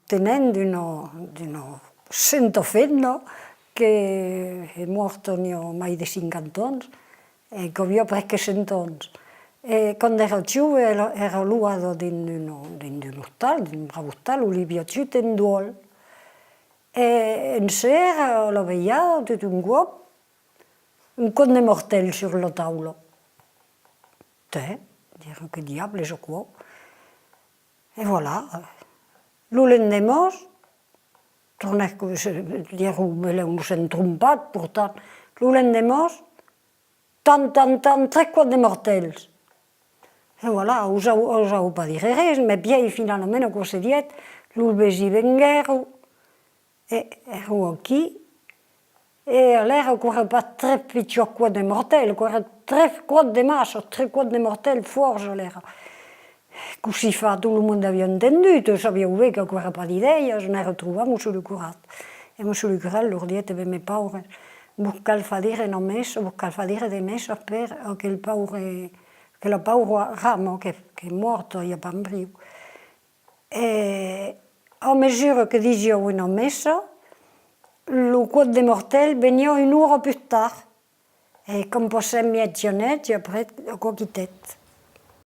tenent d'un centofenno che è morto mai di 50 anni, e che aveva perché 100 anni. E quando ero giovane ero luato in un ospedale, Olivia Giut in Duol. E una sera l'ho vegliato tutto un po', un conte de mortel sulla tavola. Dico, che diavolo è qua? E voilà. Lo lendemain, tornai, mi sono trompato, pourtant. Lo lendemain, tant, 3 contes de mortels. E voilà, osavo pas dire res, me piei finalment a cosa diet, lo vesi venguero, e ero aquí, e allora ancora pas 3 picciocchi contes de mortels, ancora 3 contes de massa, 3 contes de mortels forts allora. Così fa, tutto il mondo aveva intenduto, sapevo che ancora pas d'idea, se ne ritrovavamo sul curato. E sul curato loro detto per me paure, vuol far dire una messa, vuol far dire di messa per che la paura ramo che è morto a Pambrio. E a misura che dicevo una messa, il conte de mortel veniva un'ora più tardi. E come passai mezzanotte, après, ho quittat.